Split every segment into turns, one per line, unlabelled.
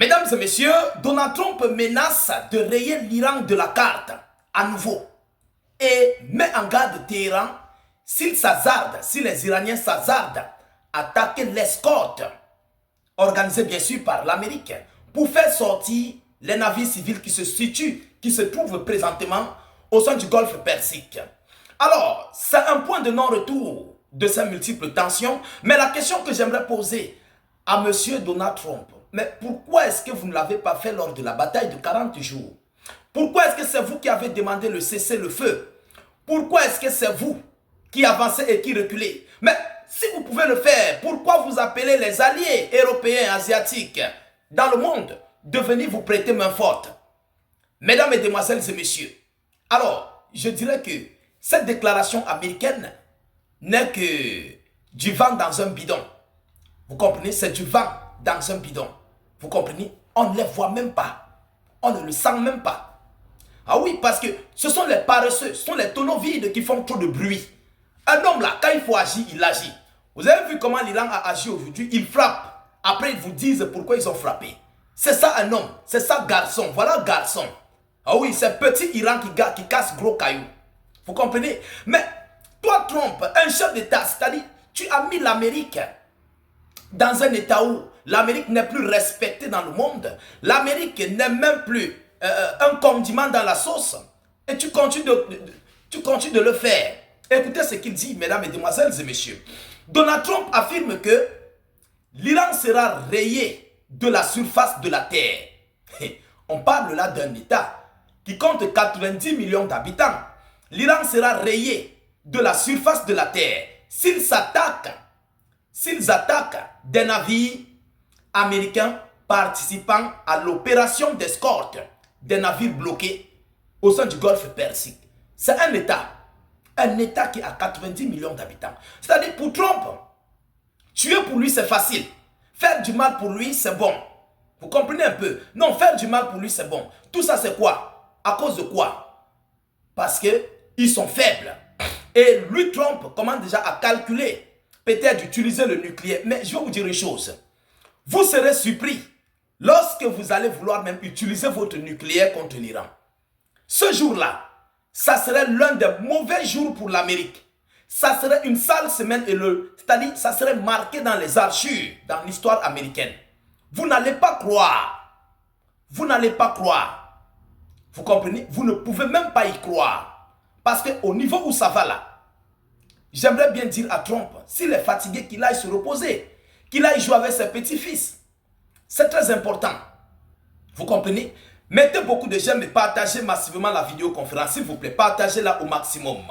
Mesdames et messieurs, Donald Trump menace de rayer l'Iran de la carte à nouveau et met en garde Téhéran s'il s'hazarde, si les Iraniens s'hazardent à attaquer l'escorte organisée bien sûr par l'Amérique pour faire sortir les navires civils qui se trouvent présentement au sein du golfe Persique. Alors, c'est un point de non-retour de ces multiples tensions, mais la question que j'aimerais poser à M. Donald Trump, mais pourquoi est-ce que vous ne l'avez pas fait lors de la bataille de 40 jours? Pourquoi est-ce que c'est vous qui avez demandé le cessez-le-feu? Pourquoi est-ce que c'est vous qui avancez et qui reculez? Mais si vous pouvez le faire, pourquoi vous appelez les alliés européens, asiatiques dans le monde de venir vous prêter main forte? Mesdames, Mesdemoiselles et messieurs, alors je dirais que cette déclaration américaine n'est que du vent dans un bidon. Vous comprenez? C'est du vent dans un bidon. Vous comprenez? On ne les voit même pas. On ne le sent même pas. Ah oui, parce que ce sont les paresseux, ce sont les tonneaux vides qui font trop de bruit. Un homme là, quand il faut agir, il agit. Vous avez vu comment l'Iran a agi aujourd'hui? Il frappe. Après, ils vous disent pourquoi ils ont frappé. C'est ça un homme. C'est ça garçon. Voilà garçon. Ah oui, c'est petit Iran qui casse gros cailloux. Vous comprenez? Mais toi, Trump, un chef d'État, c'est-à-dire, tu as mis l'Amérique dans un état où l'Amérique n'est plus respectée dans le monde. L'Amérique n'est même plus un condiment dans la sauce. Et tu continues de le faire. Écoutez ce qu'il dit, mesdames, mesdemoiselles et messieurs. Donald Trump affirme que l'Iran sera rayé de la surface de la Terre. On parle là d'un État qui compte 90 millions d'habitants. L'Iran sera rayé de la surface de la Terre s'ils attaquent des navires américains participant à l'opération d'escorte des navires bloqués au sein du golfe Persique. C'est un État qui a 90 millions d'habitants. C'est-à-dire pour Trump, tuer pour lui c'est facile. Faire du mal pour lui c'est bon. Vous comprenez un peu? Non, faire du mal pour lui c'est bon. Tout ça c'est quoi? À cause de quoi? Parce qu'ils sont faibles. Et lui, Trump, commence déjà à calculer peut-être d'utiliser le nucléaire. Mais je vais vous dire une chose. Vous serez surpris lorsque vous allez vouloir même utiliser votre nucléaire contre l'Iran. Ce jour-là, ça serait l'un des mauvais jours pour l'Amérique. Ça serait une sale semaine, c'est-à-dire ça serait marqué dans les archives, dans l'histoire américaine. Vous n'allez pas croire. Vous n'allez pas croire. Vous comprenez? Vous ne pouvez même pas y croire. Parce qu'au niveau où ça va là, j'aimerais bien dire à Trump, s'il est fatigué, qu'il aille se reposer, qu'il aille jouer avec ses petits-fils. C'est très important. Vous comprenez? Mettez beaucoup de j'aime et partagez massivement la vidéoconférence, s'il vous plaît. Partagez-la au maximum.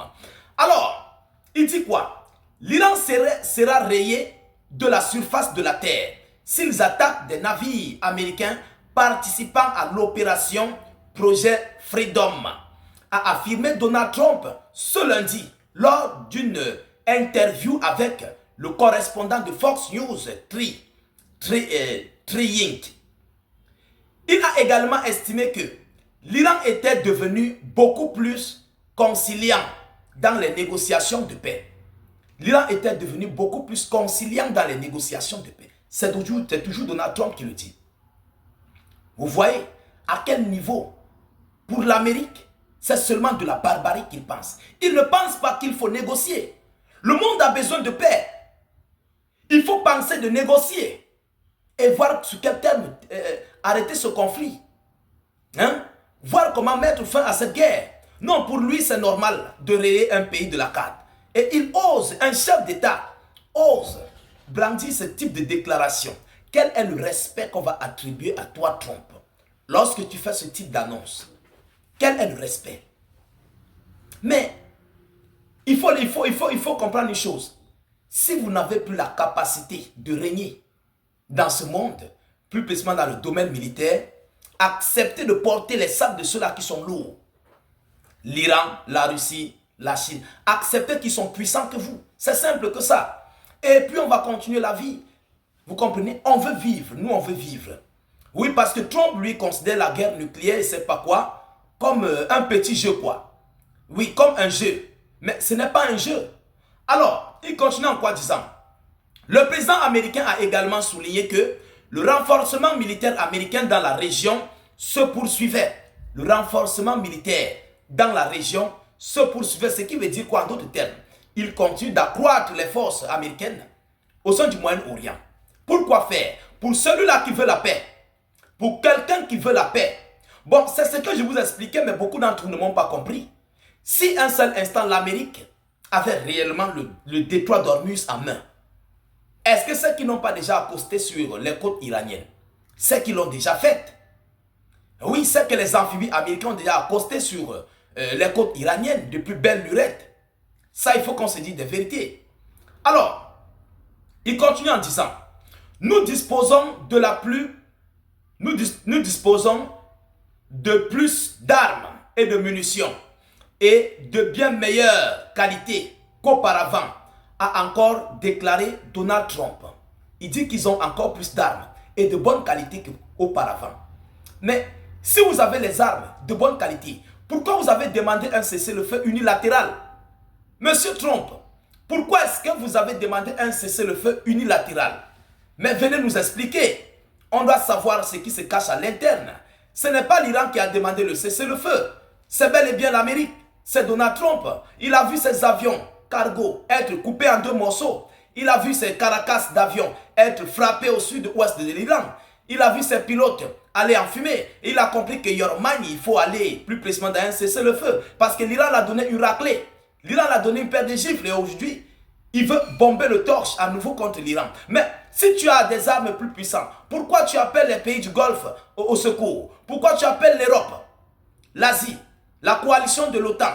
Alors, il dit quoi? L'Iran sera rayé de la surface de la Terre s'ils attaquent des navires américains participant à l'opération Projet Freedom, a affirmé Donald Trump ce lundi lors d'une interview avec le correspondant de Fox News, Tri-Yink. Il a également estimé que l'Iran était devenu beaucoup plus conciliant dans les négociations de paix. L'Iran était devenu beaucoup plus conciliant dans les négociations de paix. C'est toujours Donald Trump qui le dit. Vous voyez à quel niveau, pour l'Amérique, c'est seulement de la barbarie qu'il pense. Il ne pense pas qu'il faut négocier. Le monde a besoin de paix. Il faut penser de négocier et voir sur quel terme arrêter ce conflit. Hein? Voir comment mettre fin à cette guerre. Non, pour lui, c'est normal de rayer un pays de la carte. Et il ose, un chef d'État, ose brandir ce type de déclaration. Quel est le respect qu'on va attribuer à toi, Trump, lorsque tu fais ce type d'annonce? Quel est le respect? Mais il faut comprendre une chose. Si vous n'avez plus la capacité de régner dans ce monde, plus précisément dans le domaine militaire, acceptez de porter les sacs de ceux-là qui sont lourds. L'Iran, la Russie, la Chine. Acceptez qu'ils sont puissants que vous. C'est simple que ça. Et puis on va continuer la vie. Vous comprenez? On veut vivre. Nous, on veut vivre. Oui, parce que Trump, lui, considère la guerre nucléaire, et c'est pas quoi, comme un petit jeu, quoi. Oui, comme un jeu. Mais ce n'est pas un jeu. Alors, il continue en quoi disant? Le président américain a également souligné que le renforcement militaire américain dans la région se poursuivait. Le renforcement militaire dans la région se poursuivait, ce qui veut dire quoi en d'autres termes? Il continue d'accroître les forces américaines au sein du Moyen-Orient. Pourquoi faire? Pour celui-là qui veut la paix. Pour quelqu'un qui veut la paix. Bon, c'est ce que je vous expliquais, mais beaucoup d'entre vous ne m'ont pas compris. Si un seul instant l'Amérique avait réellement le détroit d'Ormuz en main, est-ce que ceux qui n'ont pas déjà accosté sur les côtes iraniennes, ceux qui l'ont déjà fait? Oui, c'est que les amphibies américains ont déjà accosté sur les côtes iraniennes depuis belle lurette. Ça, il faut qu'on se dise des vérités. Alors, il continue en disant, nous disposons de plus d'armes et de munitions et de bien meilleure qualité qu'auparavant, a encore déclaré Donald Trump. Il dit qu'ils ont encore plus d'armes et de bonne qualité qu'auparavant. Mais si vous avez les armes de bonne qualité, pourquoi vous avez demandé un cessez-le-feu unilatéral? Monsieur Trump, pourquoi est-ce que vous avez demandé un cessez-le-feu unilatéral? Mais venez nous expliquer. On doit savoir ce qui se cache à l'interne. Ce n'est pas l'Iran qui a demandé le cessez-le-feu. C'est bel et bien l'Amérique. C'est Donald Trump. Il a vu ses avions cargo être coupés en 2 morceaux. Il a vu ses caracasses d'avions être frappés au sud-ouest de l'Iran. Il a vu ses pilotes aller en fumée. Il a compris que Yormani, il faut aller plus précisément dans un cessez-le-feu. Parce que l'Iran l'a donné une raclée. L'Iran l'a donné une paire de gifles et aujourd'hui, il veut bomber le torche à nouveau contre l'Iran. Mais si tu as des armes plus puissantes, pourquoi tu appelles les pays du Golfe au secours? Pourquoi tu appelles l'Europe, l'Asie, la coalition de l'OTAN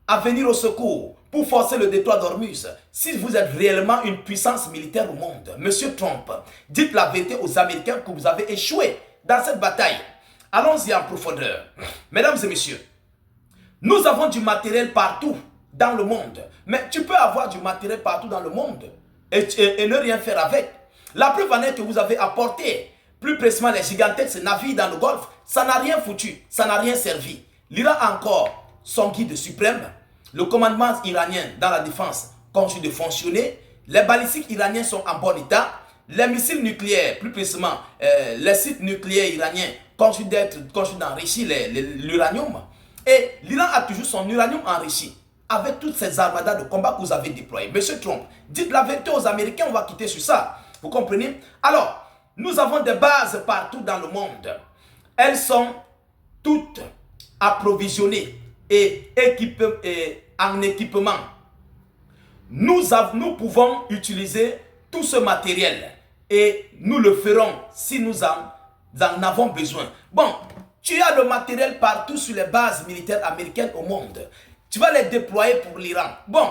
à venir au secours pour forcer le détroit d'Ormuz? Si vous êtes réellement une puissance militaire au monde, Monsieur Trump, dites la vérité aux Américains que vous avez échoué dans cette bataille. Allons-y en profondeur. Mesdames et messieurs, nous avons du matériel partout dans le monde. Mais tu peux avoir du matériel partout dans le monde et ne rien faire avec. La preuve en est que vous avez apporté, plus précisément les gigantesques navires dans le Golfe, ça n'a rien foutu, ça n'a rien servi. L'Iran a encore son guide suprême, le commandement iranien dans la défense continue de fonctionner, les balistiques iraniens sont en bon état, les missiles nucléaires, plus précisément les sites nucléaires iraniens continuent d'enrichir l'uranium. Et l'Iran a toujours son uranium enrichi avec toutes ces armadas de combat que vous avez déployées. Monsieur Trump, dites la vérité aux Américains, on va quitter sur ça. Vous comprenez? Alors, nous avons des bases partout dans le monde. Elles sont toutes approvisionnées et en équipement. Nous pouvons utiliser tout ce matériel et nous le ferons si nous en avons besoin. Bon, tu as le matériel partout sur les bases militaires américaines au monde. Tu vas les déployer pour l'Iran. Bon,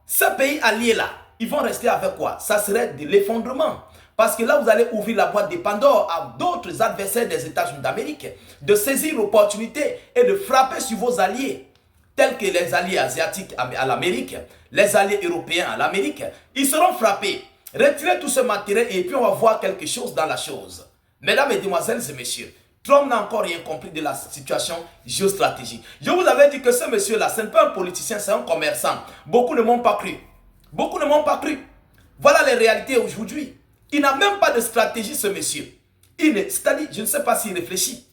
ce pays allié-là, ils vont rester avec quoi? Ça serait de l'effondrement. Parce que là, vous allez ouvrir la boîte de Pandore à d'autres adversaires des États-Unis d'Amérique de saisir l'opportunité et de frapper sur vos alliés, tels que les alliés asiatiques à l'Amérique, les alliés européens à l'Amérique. Ils seront frappés. Retirez tout ce matériel et puis on va voir quelque chose dans la chose. Mesdames, Mesdemoiselles et Messieurs, Trump n'a encore rien compris de la situation géostratégique. Je vous avais dit que ce monsieur-là, ce n'est pas un politicien, c'est un commerçant. Beaucoup ne m'ont pas cru. Beaucoup ne m'ont pas cru. Voilà les réalités aujourd'hui. Il n'a même pas de stratégie, ce monsieur. C'est-à-dire, je ne sais pas s'il réfléchit.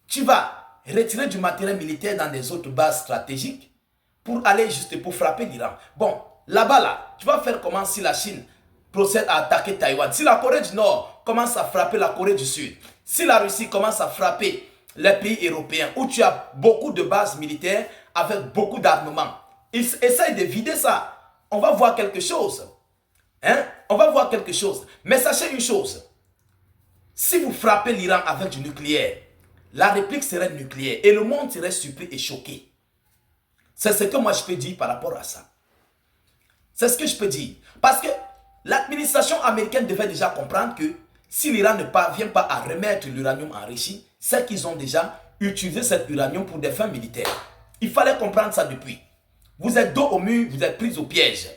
Tu vas retirer du matériel militaire dans des autres bases stratégiques pour aller juste pour frapper l'Iran. Bon, là-bas, là, tu vas faire comment si la Chine procède à attaquer Taïwan? Si la Corée du Nord commence à frapper la Corée du Sud? Si la Russie commence à frapper les pays européens où tu as beaucoup de bases militaires avec beaucoup d'armement, ils essayent de vider ça. On va voir quelque chose. Hein? On va voir quelque chose. Mais sachez une chose. Si vous frappez l'Iran avec du nucléaire, la réplique serait nucléaire et le monde serait surpris et choqué. C'est ce que moi je peux dire par rapport à ça. C'est ce que je peux dire. Parce que l'administration américaine devait déjà comprendre que si l'Iran ne parvient pas à remettre l'uranium enrichi, c'est qu'ils ont déjà utilisé cet uranium pour des fins militaires. Il fallait comprendre ça depuis. Vous êtes dos au mur, vous êtes pris au piège.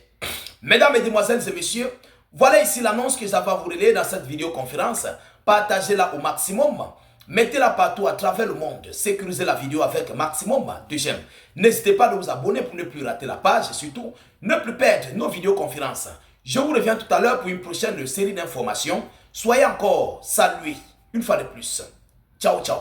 Mesdames, Mesdemoiselles et Messieurs, voilà ici l'annonce que j'avais à vous relayer dans cette vidéoconférence. Partagez-la au maximum. Mettez-la partout à travers le monde. Sécurisez la vidéo avec un maximum de j'aime. N'hésitez pas à vous abonner pour ne plus rater la page et surtout ne plus perdre nos vidéoconférences. Je vous reviens tout à l'heure pour une prochaine série d'informations Soyez encore salués une fois de plus. Ciao, ciao.